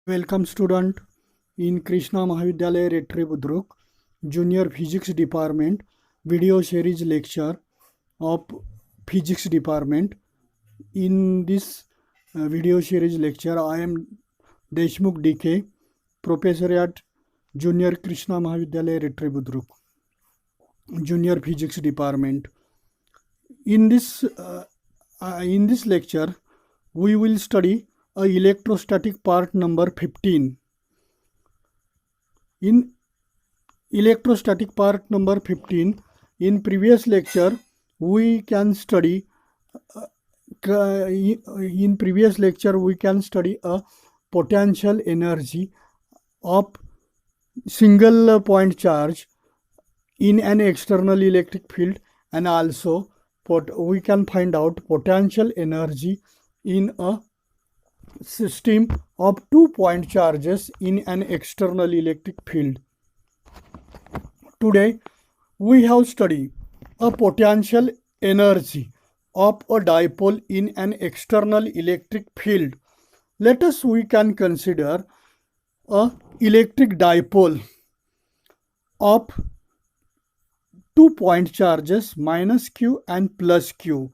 Welcome student in Krishna Mahavidyalaya Retri Budruk Junior Physics Department video series lecture of Physics Department. In this video series lecture I am Deshmukh DK, Professor at Junior Krishna Mahavidyalaya Retri Budruk Junior Physics Department. In this lecture we will study electrostatic part number 15. In electrostatic part number 15, in previous lecture we can study a potential energy of single point charge in an external electric field, and also we can find out potential energy in a system of 2-point charges in an external electric field. Today we have studied a potential energy of a dipole in an external electric field. Let us we can consider a electric dipole of 2-point charges minus q and plus q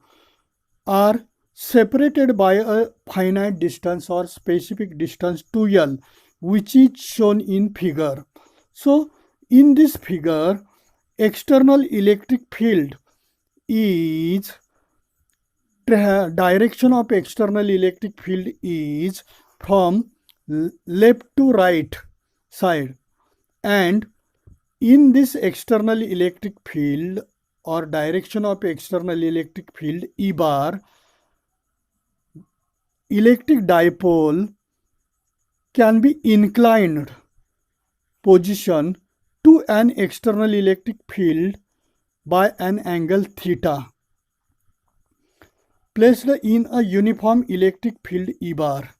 are separated by a finite distance or specific distance 2l, which is shown in figure. So in this figure, external electric field is direction of external electric field is from left to right side, and in this external electric field or direction of external electric field E bar, electric dipole can be inclined position to an external electric field by an angle theta placed in a uniform electric field E bar.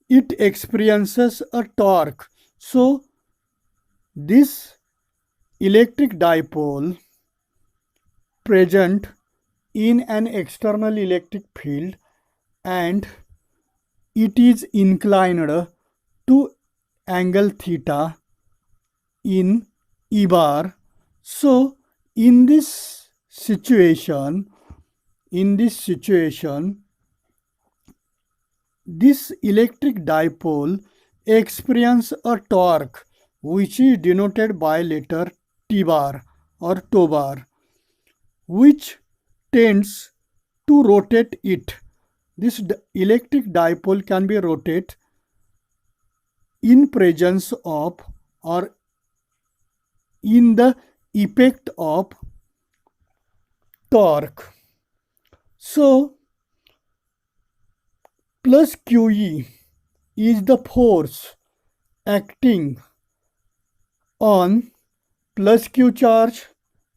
It experiences a torque. So this electric dipole present in an external electric field and it is inclined to angle theta in E bar. So in this situation, this electric dipole experience a torque which is denoted by letter T bar or tow bar, which tends to rotate it. This electric dipole can be rotated in presence of or in the effect of torque. So plus QE is the force acting on plus Q charge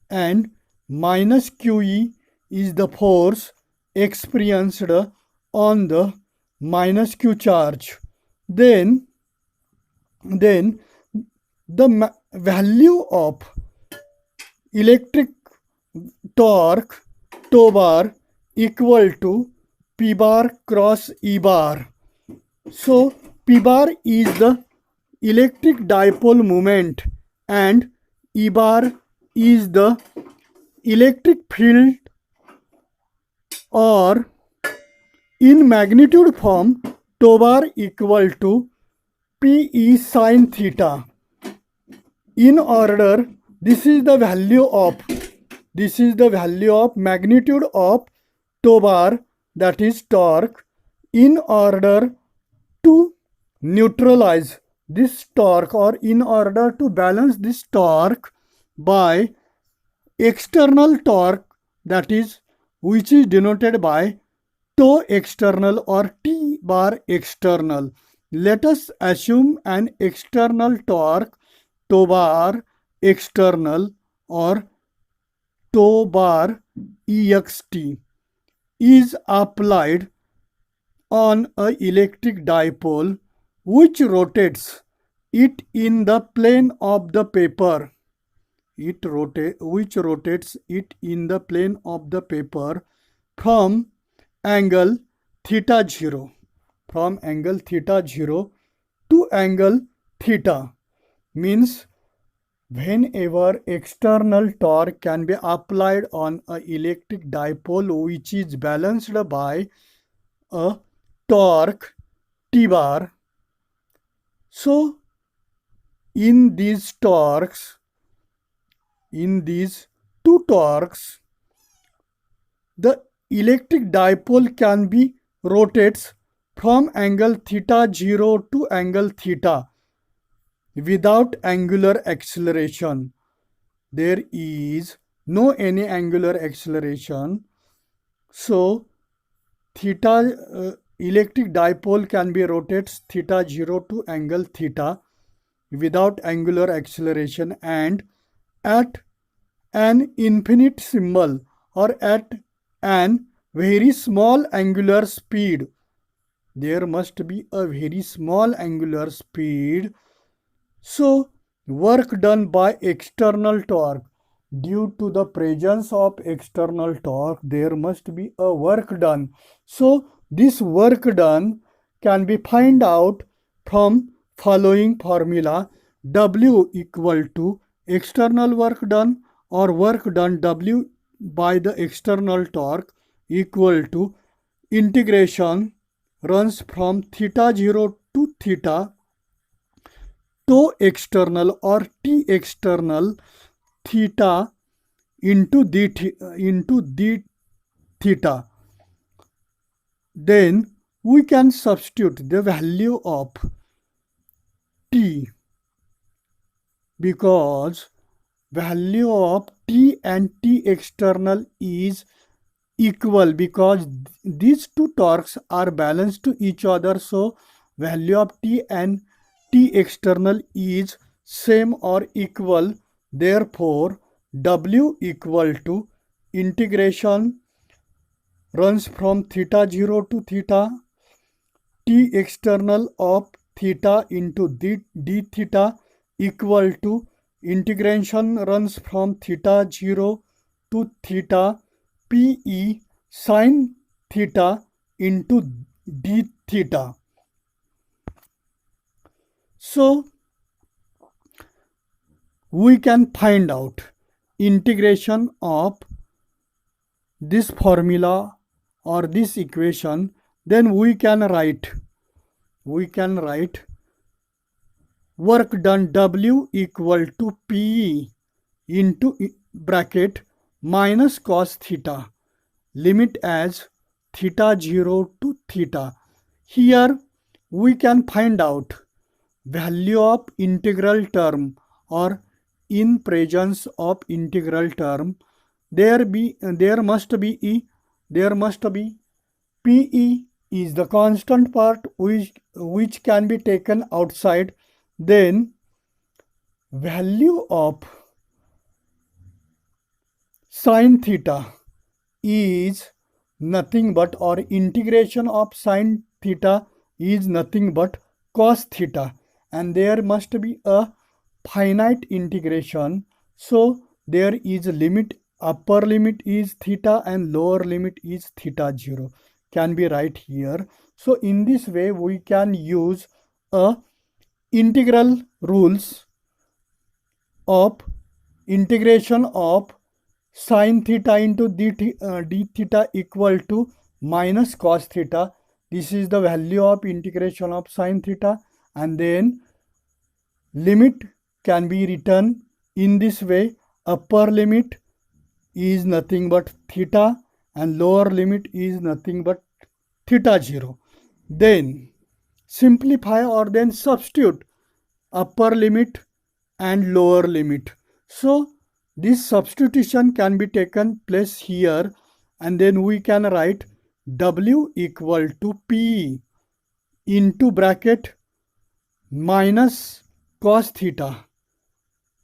and minus QE is the force experienced on the minus Q charge. Then the value of electric torque tow bar equal to P bar cross E bar. So P bar is the electric dipole moment and E bar is the electric field, or in magnitude form tow bar equal to Pe sin theta. In order, this is the value of magnitude of tow bar, that is torque. In order to neutralize this torque or in order to balance this torque by external torque, that is which is denoted by tow external or T bar external. Let us assume an external torque tow bar external or tow bar ext is applied on a electric dipole which rotates it in the plane of the paper. Which rotates it in the plane of the paper from angle theta 0 to angle theta. Means whenever external torque can be applied on an electric dipole which is balanced by a torque T bar. So in these torques, in these two torques, the electric dipole can be rotates from angle theta 0 to angle theta without angular acceleration. There is no any angular acceleration. So electric dipole can be rotates theta 0 to angle theta without angular acceleration, and at an infinite symbol or at an very small angular speed. There must be a very small angular speed. So work done by external torque. Due to the presence of external torque, there must be a work done. So this work done can be find out from following formula: W equal to external work done or work done W by the external torque equal to integration runs from theta 0 to theta tau external or T external theta into d theta. Then we can substitute the value of T, because value of T and T external is equal, because these two torques are balanced to each other. So value of T and T external is same or equal. Therefore W equal to integration runs from theta 0 to theta T external of theta into d theta equal to integration runs from theta 0 to theta Pe sine theta into d theta. So we can find out integration of this formula or this equation. Then we can write work done W equal to Pe into bracket minus cos theta, limit as theta 0 to theta. Here we can find out value of integral term, or in presence of integral term there must be Pe is the constant part which can be taken outside. Then value of sine theta is nothing but, or integration of sine theta is nothing but cos theta, and there must be a finite integration. So there is a limit, upper limit is theta and lower limit is theta 0 can be right here. So in this way we can use a integral rules of integration of sine theta into d theta equal to minus cos theta. This is the value of integration of sine theta, and then limit can be written in this way: upper limit is nothing but theta and lower limit is nothing but theta 0. Then simplify or then substitute upper limit and lower limit. So this substitution can be taken place here, and then we can write W equal to P into bracket minus cos theta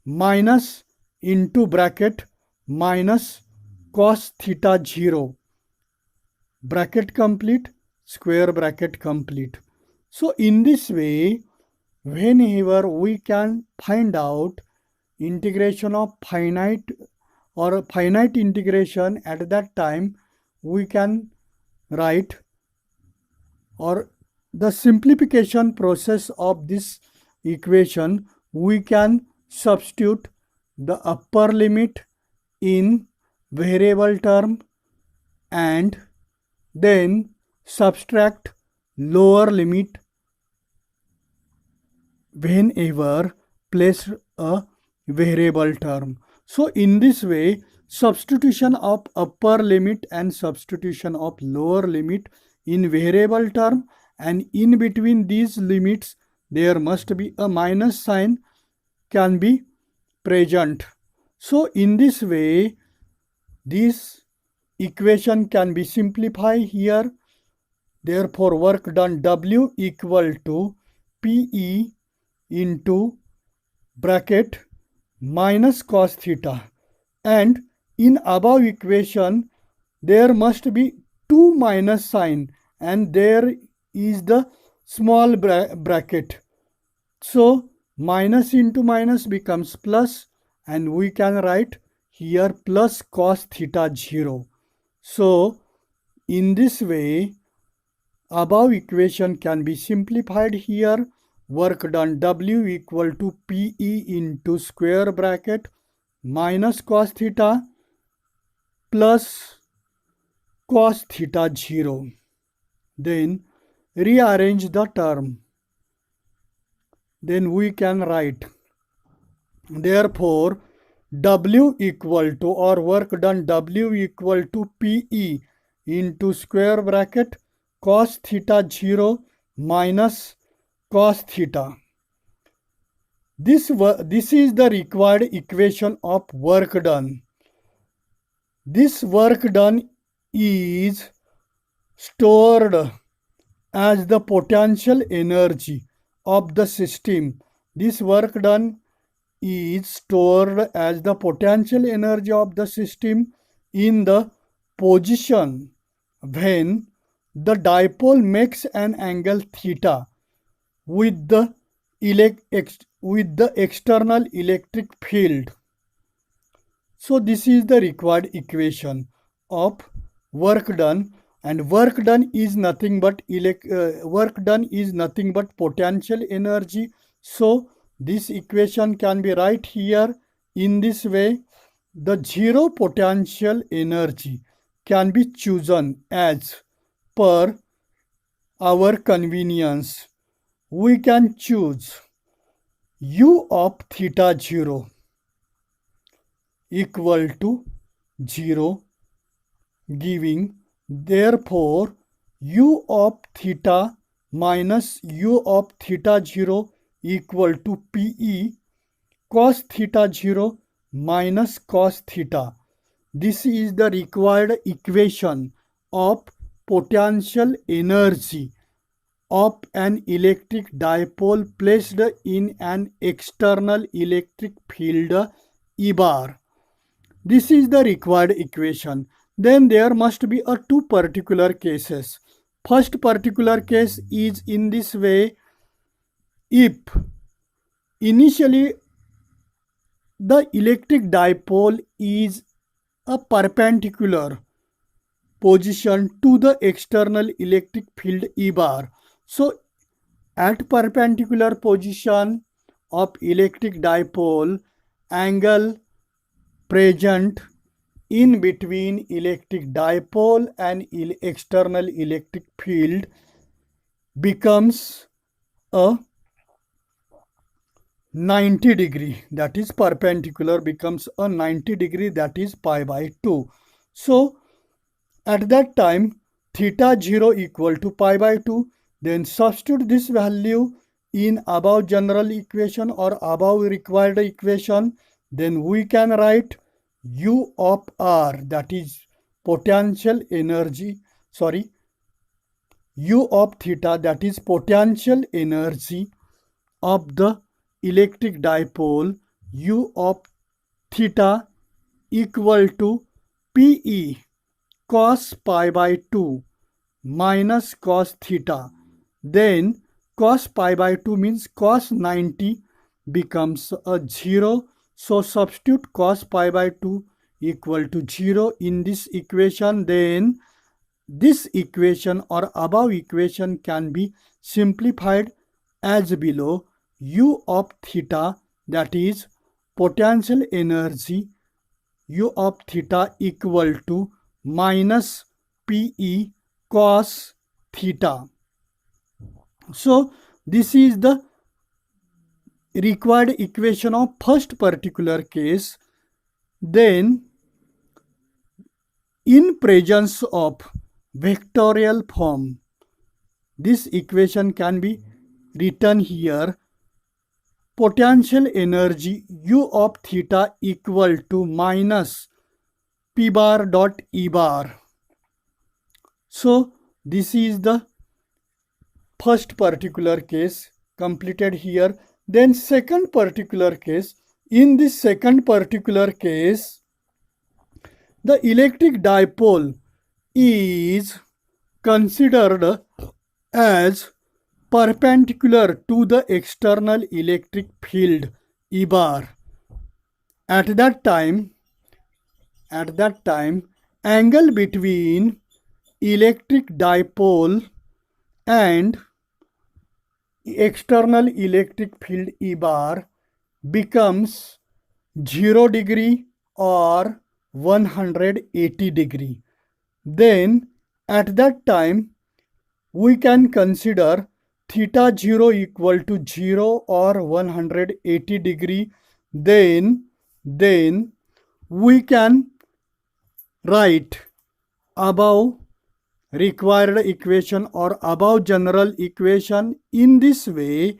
minus into bracket minus cos theta 0, bracket complete, square bracket complete. So in this way, whenever we can find out integration of finite or finite integration, at that time we can write or the simplification process of this equation, we can substitute the upper limit in variable term and then subtract lower limit whenever placed a variable term. So in this way, substitution of upper limit and substitution of lower limit in variable term, and in between these limits there must be a minus sign can be present. So in this way, this equation can be simplified here. Therefore, work done W equal to PE into bracket minus cos theta, and in above equation there must be two minus sign and there is the small bracket. So minus into minus becomes plus, and we can write here plus cos theta 0. So in this way, above equation can be simplified here. Work done W equal to PE into square bracket minus cos theta plus cos theta 0. Then rearrange the term. Then we can write, therefore W equal to, or work done W equal to PE into square bracket cos theta 0 minus cos theta. This is the required equation of work done. This work done is stored as the potential energy of the system. This work done is stored as the potential energy of the system in the position when the dipole makes an angle theta with the external electric field. So this is the required equation of work done, and work done is nothing but potential energy. So this equation can be right here in this way. The zero potential energy can be chosen as per our convenience. We can choose u of theta 0 equal to 0, giving therefore u of theta minus u of theta 0 equal to PE cos theta 0 minus cos theta. This is the required equation of potential energy of an electric dipole placed in an external electric field E bar. This is the required equation. Then there must be a two particular cases. First particular case is in this way: if initially the electric dipole is a perpendicular position to the external electric field E bar. So at perpendicular position of electric dipole, angle present in between electric dipole and external electric field becomes a 90 degree, that is perpendicular, becomes a 90 degree, that is pi by 2. So at that time theta 0 equal to pi by 2. Then substitute this value in above general equation or above required equation. Then we can write u of r, that is potential energy, u of theta, that is potential energy of the electric dipole, u of theta equal to PE cos pi by 2 minus cos theta. Then cos pi by 2 means cos 90 becomes a 0. So substitute cos pi by 2 equal to 0 in this equation. Then this equation or above equation can be simplified as below. U of theta, that is potential energy U of theta equal to minus Pe cos theta. So this is the required equation of first particular case. Then in presence of vectorial form, this equation can be written here. Potential energy U of theta equal to minus P bar dot E bar. So this is the first particular case completed here. Then second particular case. In this second particular case, the electric dipole is considered as perpendicular to the external electric field E bar. At that time, angle between electric dipole and external electric field E bar becomes 0 degree or 180 degree. Then at that time we can consider theta 0 equal to 0 or 180 degree. Then we can write above required equation or above general equation in this way.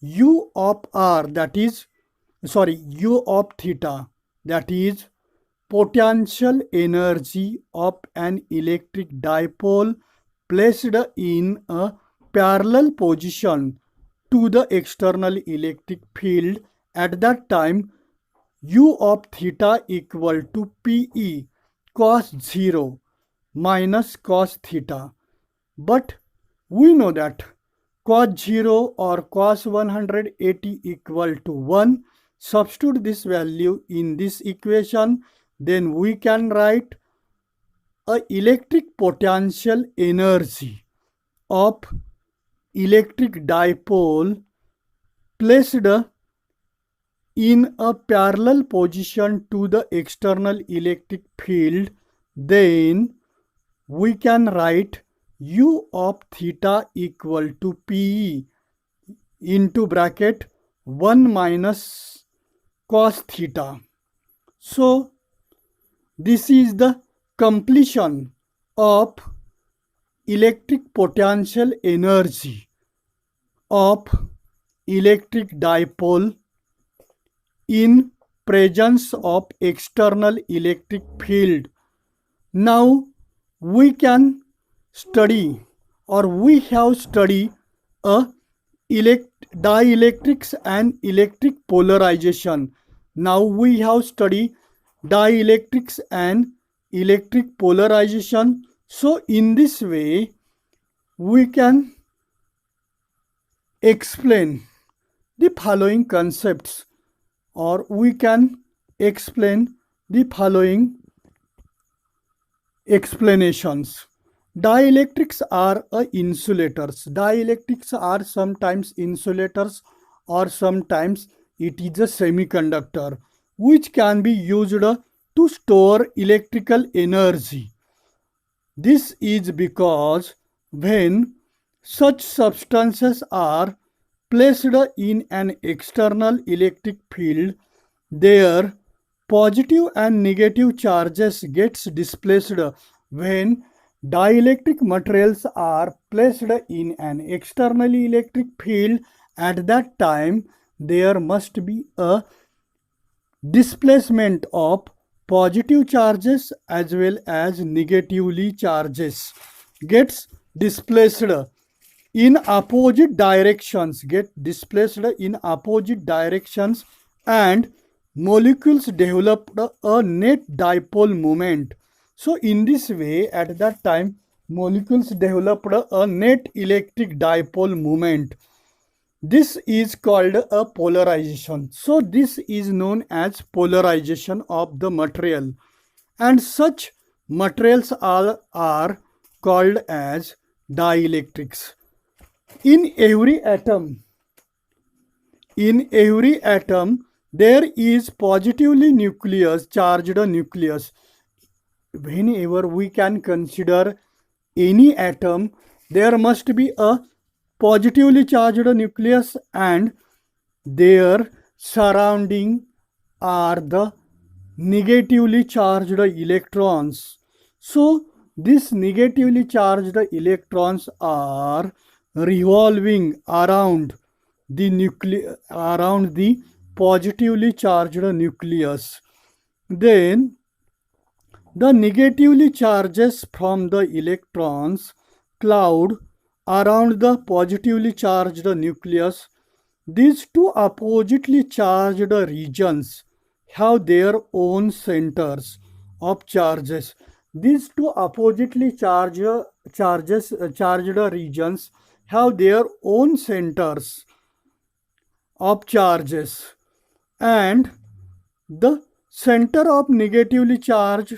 U of r, that is U of theta, that is potential energy of an electric dipole placed in a parallel position to the external electric field. At that time, U of theta equal to Pe cos 0 minus cos theta. But we know that cos 0 or cos 180 equal to 1. Substitute this value in this equation. Then we can write a electric potential energy of electric dipole placed in a parallel position to the external electric field. Then we can write U of theta equal to Pe into bracket 1 minus cos theta. So this is the completion of electric potential energy of electric dipole in presence of external electric field. Now we can study, or we have studied dielectrics and electric polarization. Now we have studied dielectrics and electric polarization. So in this way we can explain the following concepts, or we can explain the following explanations. Dielectrics are insulators. Dielectrics are sometimes insulators or sometimes it is a semiconductor which can be used to store electrical energy. This is because when such substances are placed in an external electric field, their positive and negative charges gets displaced. When dielectric materials are placed in an external electric field, at that time there must be a displacement of positive charges as well as negatively charges gets displaced in opposite directions, and molecules developed a net dipole moment. So in this way, at that time, molecules developed a net electric dipole moment. This is called a polarization. So this is known as polarization of the material, and such materials are called as dielectrics. In every atom there is positively charged nucleus. Whenever we can consider any atom, there must be a positively charged nucleus and their surrounding are the negatively charged electrons. So these negatively charged electrons are revolving around the positively charged nucleus. Then the negatively charges from the electrons cloud around the positively charged nucleus. These two oppositely charged regions have their own centers of charges. These two oppositely charged regions have their own centers of charges, and the center of negatively charged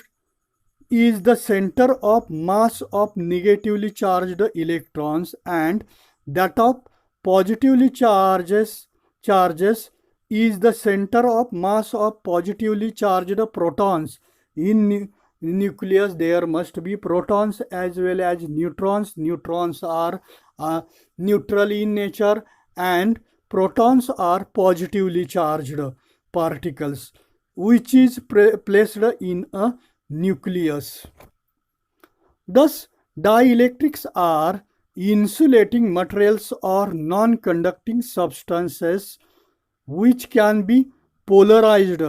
is the center of mass of negatively charged electrons, and that of positively charges is the center of mass of positively charged protons. In nucleus there must be protons as well as neutrons. Neutrons are neutral in nature and protons are positively charged particles which is placed in a nucleus. Thus, dielectrics are insulating materials or non-conducting substances which can be polarized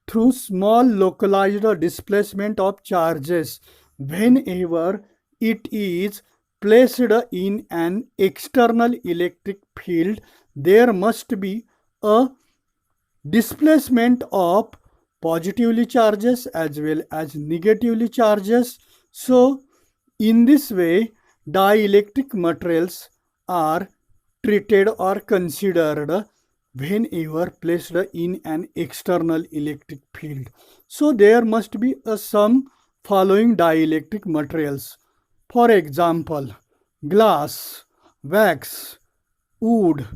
through small localized displacement of charges. Whenever it is placed in an external electric field, there must be a displacement of positively charges as well as negatively charges. So in this way dielectric materials are treated or considered whenever placed in an external electric field. So there must be some following dielectric materials. For example, glass, wax, wood,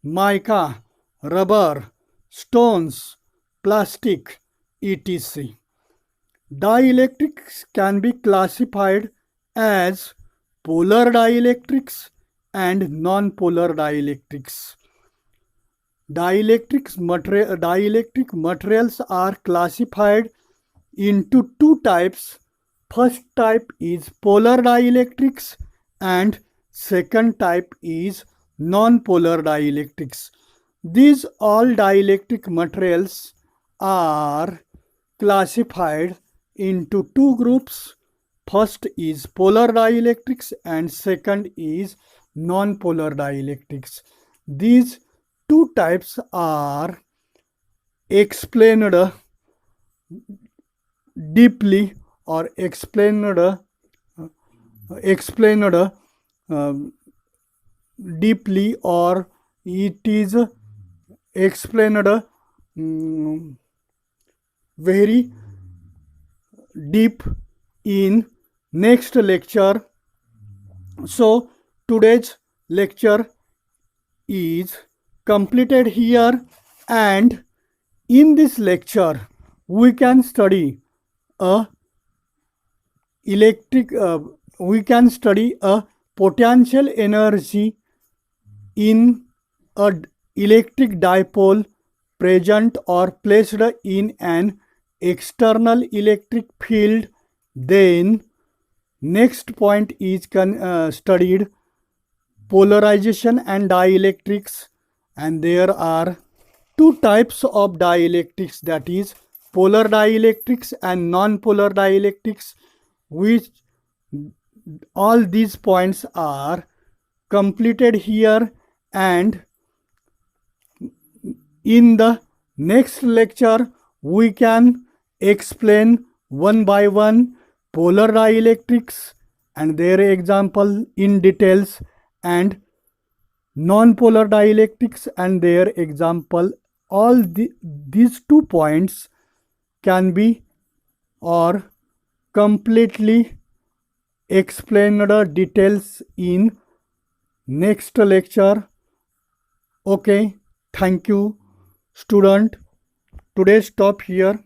mica, rubber, stones, plastic, etc. Dielectrics can be classified as polar dielectrics and non-polar dielectrics. Dielectric materials are classified into two types. First type is polar dielectrics and second type is non-polar dielectrics. These all dielectric materials are classified into two groups. First is polar dielectrics and second is non-polar dielectrics. These two types are explained deeply or explained deeply, or it is explained very deep in next lecture. So today's lecture is completed here, and in this lecture we can study a potential energy in a electric dipole present or placed in an external electric field. Then next point is studied polarization and dielectrics, and there are two types of dielectrics, that is polar dielectrics and non-polar dielectrics, which all these points are completed here, and in the next lecture we can explain one by one polar dielectrics and their example in details, and non-polar dielectrics and their example. All these 2 points can be or completely explained details in next lecture. Okay, thank you, student. Today stop here.